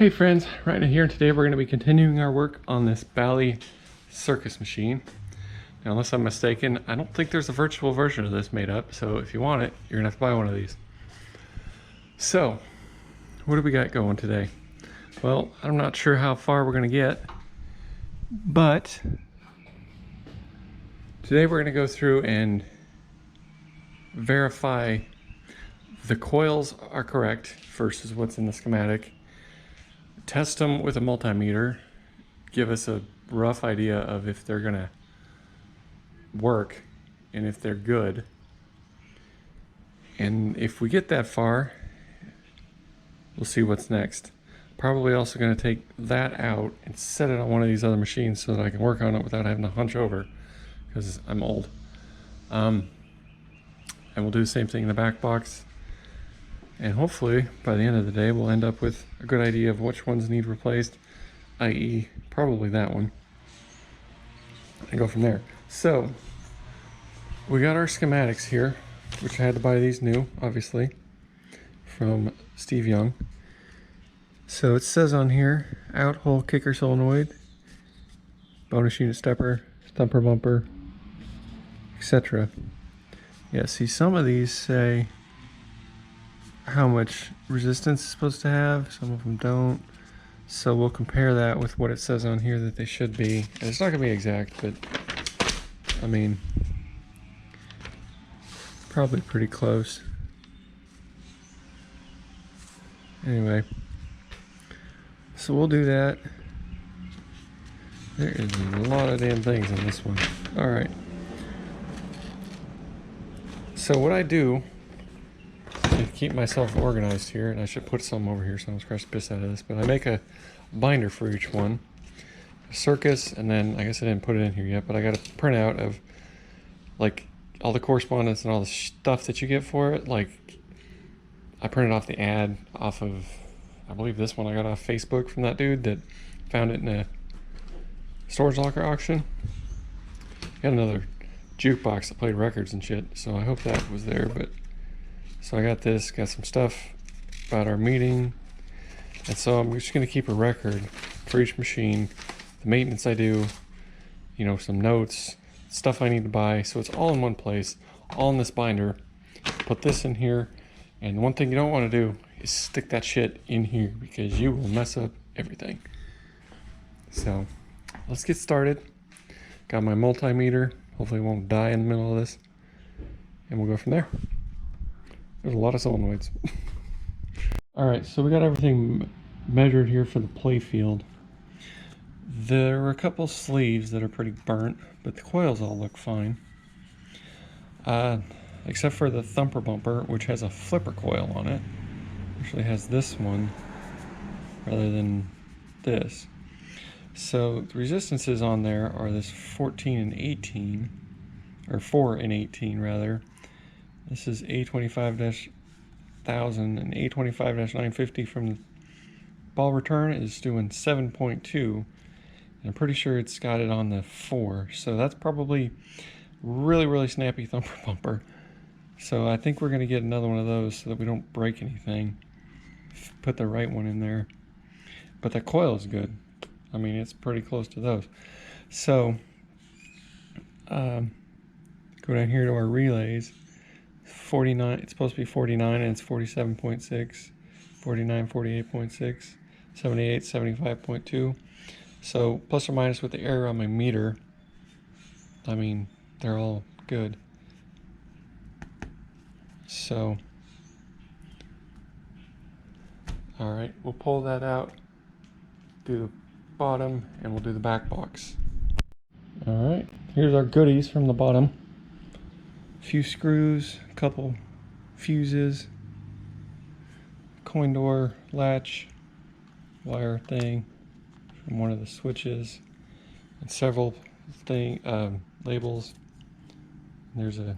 Hey friends, right here today we're going to be continuing our work on this Bally Circus machine. Now, unless I'm mistaken, I don't think there's a virtual version of this made up, so if you want it, you're going to have to buy one of these. So, what do we got going today? Well, I'm not sure how far we're going to get, but today we're going to go through and verify the coils are correct versus what's in the schematic. Test them with a multimeter, give us a rough idea of if they're gonna work and if they're good. And if we get that far, we'll see what's next. Probably also gonna take that out and set it on one of these other machines so that I can work on it without having to hunch over because I'm old. And we'll do the same thing in the back box. And hopefully, by the end of the day, we'll end up with a good idea of which ones need replaced, i.e. probably that one, and go from there. So, we got our schematics here, which I had to buy these new, obviously, from Steve Young. So it says on here, out hole kicker solenoid, bonus unit stepper, stumper bumper, etc. Yeah, see, some of these say how much resistance it's supposed to have, some of them don't, so we'll compare that with what it says on here that they should be. And it's not gonna be exact, but I mean, probably pretty close. Anyway, so we'll do that. There is a lot of damn things in this one. All right, so what I do to keep myself organized here, and I should put some over here so I don't scratch the piss out of this, but I make a binder for each one, a circus, and then I guess I didn't put it in here yet, but I got a printout of like all the correspondence and all the stuff that you get for it. Like I printed off the ad off of, I believe this one I got off Facebook from that dude that found it in a storage locker auction. Got another jukebox that played records and shit, so I hope that was there. But so I got this, got some stuff about our meeting, and so I'm just going to keep a record for each machine, the maintenance I do, you know, some notes, stuff I need to buy, so it's all in one place, all in this binder. Put this in here, and one thing you don't want to do is stick that shit in here because you will mess up everything. So let's get started. Got my multimeter, hopefully it won't die in the middle of this, and we'll go from there. There's a lot of solenoids. Alright, so we got everything measured here for the play field. There are a couple sleeves that are pretty burnt, but the coils all look fine. Except for the thumper bumper, which has a flipper coil on it. Actually has this one rather than this. So the resistances on there are this 14 and 18, or 4 and 18 rather. This is A25-1000 and A25-950 from the ball return is doing 7.2. And I'm pretty sure it's got it on the 4. So that's probably really snappy thumper bumper. So I think we're going to get another one of those so that we don't break anything. Put the right one in there. But the coil is good. I mean, it's pretty close to those. So go down here to our relays. 49, it's supposed to be 49 and it's 47.6, 49, 48.6, 78, 75.2. So plus or minus with the error on my meter, I mean, they're all good. So, all right, we'll pull that out, do the bottom, and we'll do the back box. All right, here's our goodies from the bottom. A few screws, a couple fuses, coin door latch, wire thing from one of the switches, and several labels. There's a,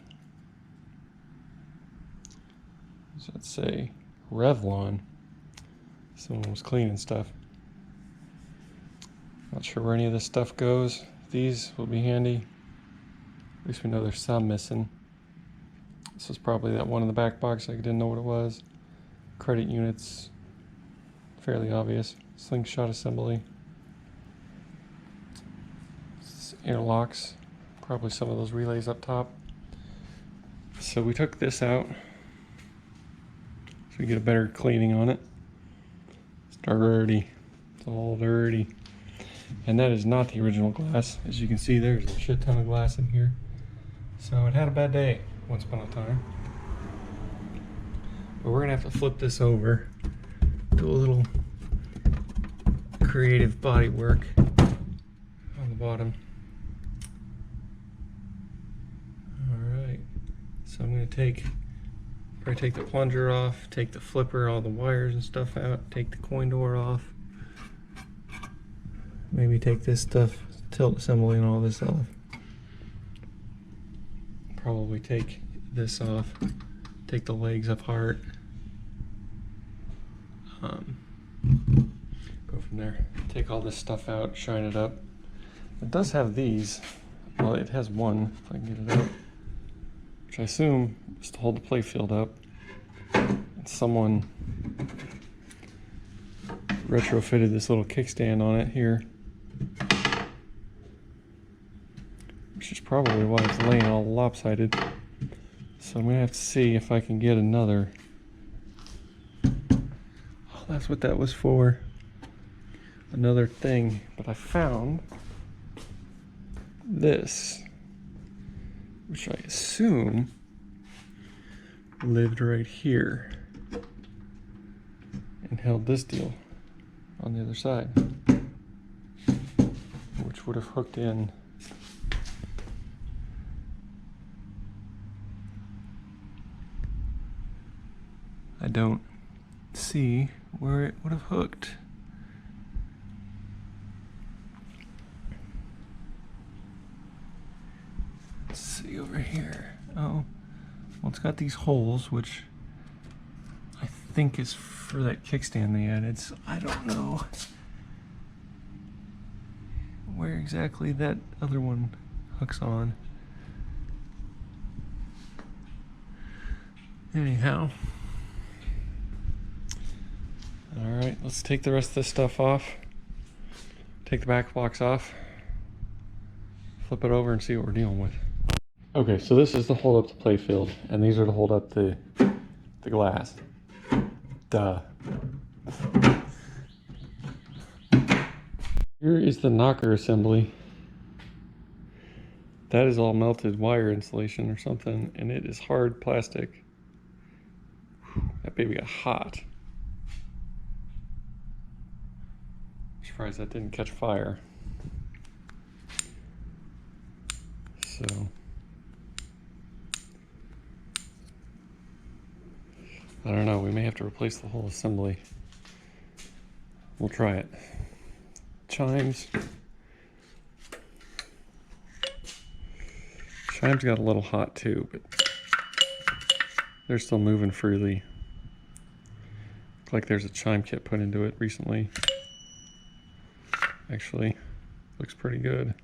let's say, Revlon. Someone was cleaning stuff. Not sure where any of this stuff goes. These will be handy. At least we know there's some missing. This was probably that one in the back box. I didn't know what it was. Credit units, fairly obvious. Slingshot assembly. Airlocks. Probably some of those relays up top. So we took this out so we get a better cleaning on it. It's dirty. It's all dirty. And that is not the original glass. As you can see, there's a shit ton of glass in here. So it had a bad day once upon a time. But we're gonna have to flip this over, do a little creative body work on the bottom. Alright, so I'm gonna probably take the plunger off, take the flipper, all the wires and stuff out, take the coin door off. Maybe take this stuff, tilt assembly and all this off. Probably take this off, take the legs apart. Go from there. Take all this stuff out, shine it up. It does have these. Well, it has one, if I can get it out, which I assume is to hold the play field up. And someone retrofitted this little kickstand on it here, which is probably why it's laying all lopsided. So I'm gonna have to see if I can get another. Oh, that's what that was for. Another thing. But I found this, which I assume lived right here and held this deal on the other side, which would have hooked in. I don't see where it would have hooked. Let's see over here. Oh, well, it's got these holes, which I think is for that kickstand they added. So I don't know where exactly that other one hooks on. Anyhow. Alright, let's take the rest of this stuff off. Take the back box off. Flip it over and see what we're dealing with. Okay, so this is to hold up the play field, and these are to hold up the glass. Duh. Here is the knocker assembly. That is all melted wire insulation or something, and it is hard plastic. Whew, that baby got hot. Surprised that didn't catch fire. So I don't know, we may have to replace the whole assembly. We'll try it. Chimes. Chimes got a little hot too, but they're still moving freely. Looks like there's a chime kit put into it recently. Actually, looks pretty good.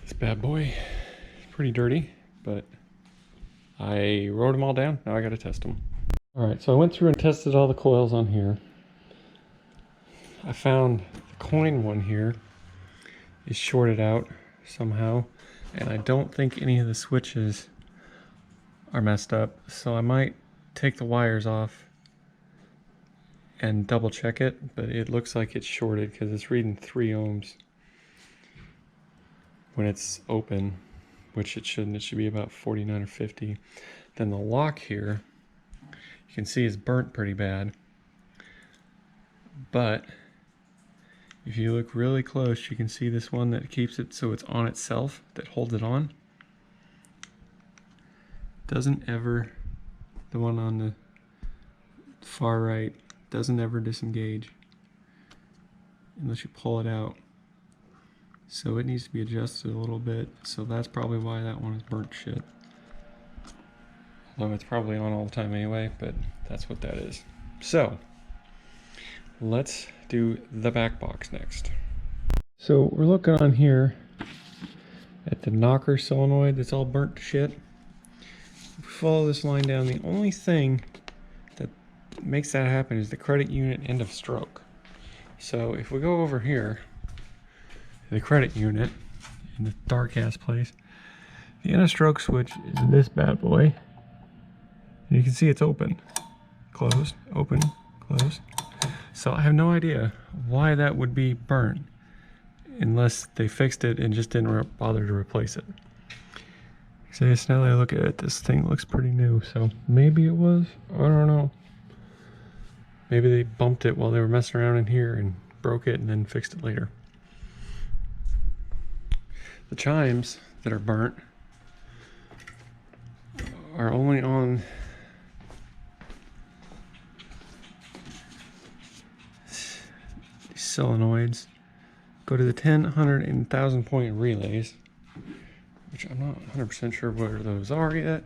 This bad boy is pretty dirty, but I wrote them all down. Now I gotta test them. All right, so I went through and tested all the coils on here. I found the coin one here is shorted out somehow, and I don't think any of the switches are messed up, so I might take the wires off and double check it, but it looks like it's shorted because it's reading 3 ohms when it's open, which it shouldn't. It should be about 49 or 50. Then the lock here, you can see is burnt pretty bad, but if you look really close, you can see this one that keeps it so it's on itself, that holds it on. Doesn't ever, the one on the far right, doesn't ever disengage unless you pull it out. So it needs to be adjusted a little bit. So that's probably why that one is burnt shit. Although it's probably on all the time anyway, but that's what that is. So let's do the back box next. So we're looking on here at the knocker solenoid that's all burnt to shit. follow this line down, the only thing that makes that happen is the credit unit end of stroke. So if we go over here, the credit unit in the dark ass place, the end of stroke switch is this bad boy. And you can see it's open, closed, open, closed. So I have no idea why that would be burnt unless they fixed it and just didn't bother to replace it. So just now that I look at it, this thing looks pretty new. So maybe it was, I don't know. Maybe they bumped it while they were messing around in here and broke it and then fixed it later. The chimes that are burnt are only on solenoids. Go to the 10, 100, and 1,000 point relays, which I'm not 100% sure where those are yet.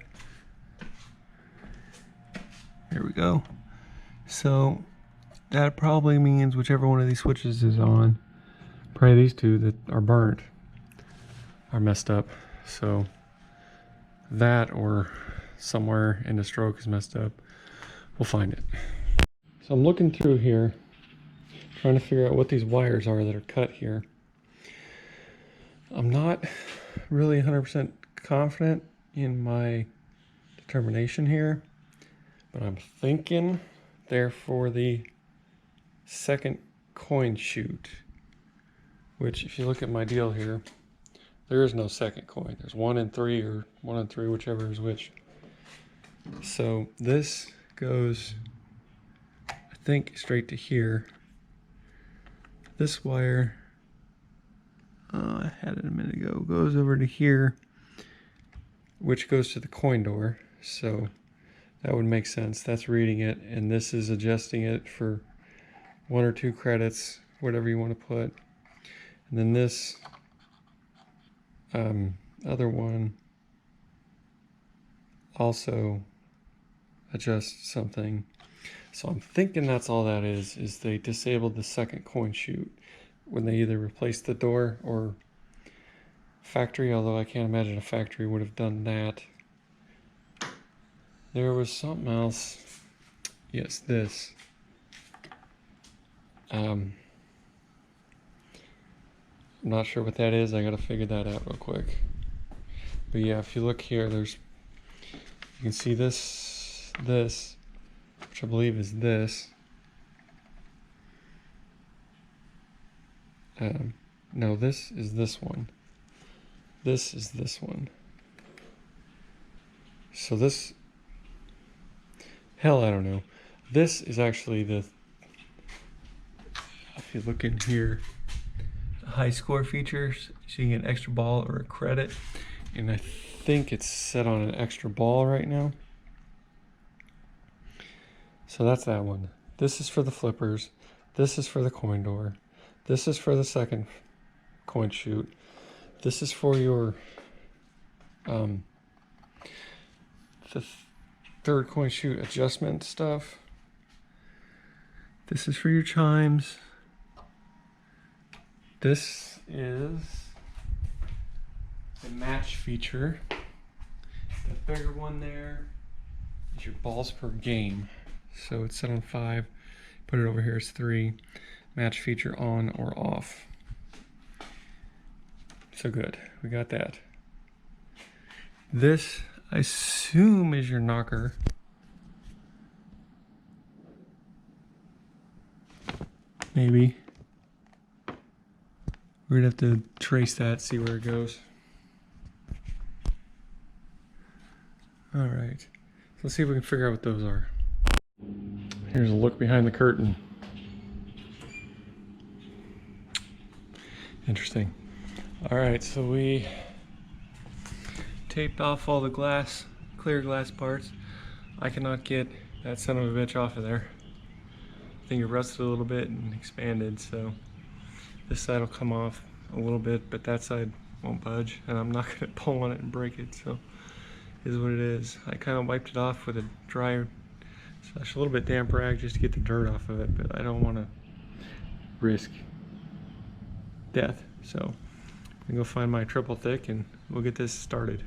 Here we go. So that probably means whichever one of these switches is on, probably these two that are burnt are messed up. So that or somewhere in the stroke is messed up. We'll find it. So I'm looking through here, trying to figure out what these wires are that are cut here. I'm not really 100% confident in my determination here, but I'm thinking they're for the second coin chute, which if you look at my deal here, there is no second coin. There's 1 and 3 or 1 and 3, whichever is which. So this goes, I think, straight to here. This wire, I had it a minute ago, goes over to here, which goes to the coin door. So that would make sense. That's reading it, and this is adjusting it for 1 or 2 credits, whatever you want to put. And then this other one also adjusts something. So I'm thinking that's all that is they disabled the second coin chute when they either replaced the door or factory, although I can't imagine a factory would have done that. There was something else. Yes, this. I'm not sure what that is. I gotta figure that out real quick. But yeah, if you look here, you can see this, which I believe is this. No, this is this one. This is this one. So this, hell, I don't know. This is actually if you look in here, high score features, so you get an extra ball or a credit. And I think it's set on an extra ball right now. So that's that one. This is for the flippers. This is for the coin door. This is for the second coin chute. This is for your the third coin chute adjustment stuff. This is for your chimes. This is the match feature. The bigger one there is your balls per game. So it's set on 5. Put it over here as 3. Match feature on or off. So good. We got that. This, I assume, is your knocker. Maybe. We're gonna have to trace that, see where it goes. All right, so let's see if we can figure out what those are. Here's a look behind the curtain. Interesting. All right, so we taped off all the glass, clear glass parts. I cannot get that son of a bitch off of there. I think it rusted a little bit and expanded, so this side will come off a little bit, but that side won't budge, and I'm not gonna pull on it and break it, so it is what it is. I kind of wiped it off with a dry, slash a little bit damp rag just to get the dirt off of it, but I don't want to risk death, so I'm gonna go find my triple thick and we'll get this started.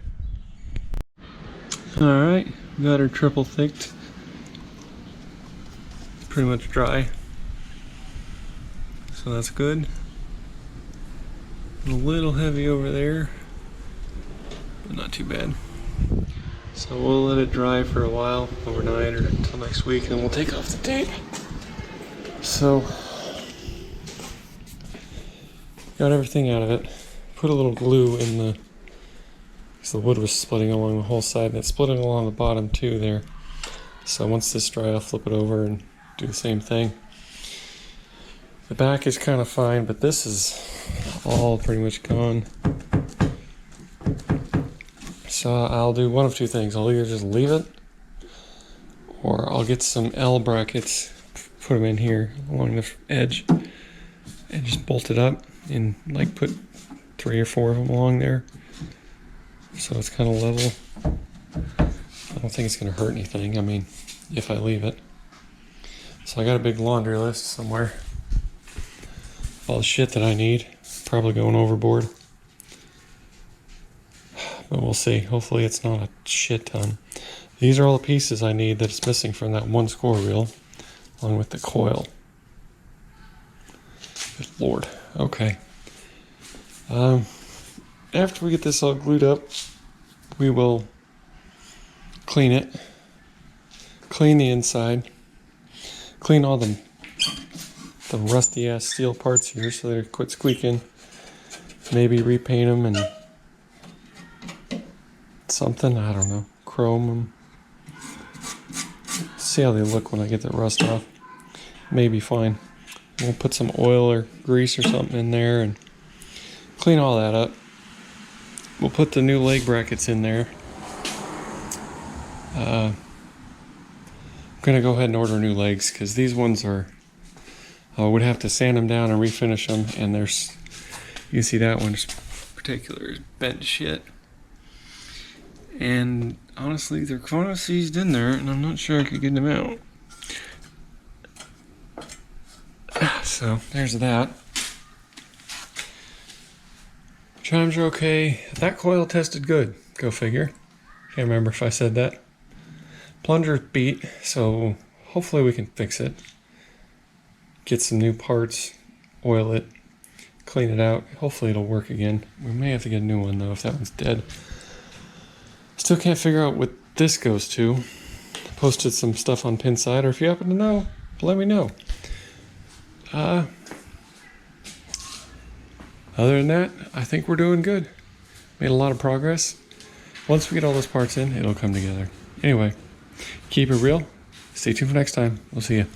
Alright, got her triple thicked. Pretty much dry. So that's good. A little heavy over there, but not too bad. So we'll let it dry for a while, overnight or until next week, and then we'll take off the tape. So, got everything out of it. Put a little glue in the, because the wood was splitting along the whole side, and it's splitting along the bottom too there. So once this dry, I'll flip it over and do the same thing. The back is kind of fine, but this is all pretty much gone. So I'll do one of two things. I'll either just leave it, or I'll get some L brackets, put them in here along the edge, and just bolt it up, and like put 3 or 4 of them along there, so it's kind of level. I don't think it's going to hurt anything, I mean, if I leave it. So I got a big laundry list somewhere. All the shit that I need. Probably going overboard. But we'll see. Hopefully it's not a shit ton. These are all the pieces I need that's missing from that one score reel, along with the coil. Good Lord. Okay. After we get this all glued up, we will clean it. Clean the inside. Clean all the rusty ass steel parts here so they quit squeaking. Maybe repaint them and something, I don't know, chrome them. See how they look when I get the rust off. Maybe fine. We'll put some oil or grease or something in there and clean all that up. We'll put the new leg brackets in there. I'm gonna go ahead and order new legs because these ones are, I would have to sand them down and refinish them, and there's, you see that one in particular is bent shit. And honestly, they're kind of seized in there, and I'm not sure I could get them out. So there's that. Chimes are okay. That coil tested good. Go figure. Can't remember if I said that. Plunger beat, so hopefully we can fix it. Get some new parts, oil it, clean it out. Hopefully it'll work again. We may have to get a new one though if that one's dead. Still can't figure out what this goes to. Posted some stuff on Pinside, or if you happen to know, let me know. Other than that, I think we're doing good. Made a lot of progress. Once we get all those parts in, it'll come together. Anyway, keep it real. Stay tuned for next time. We'll see you.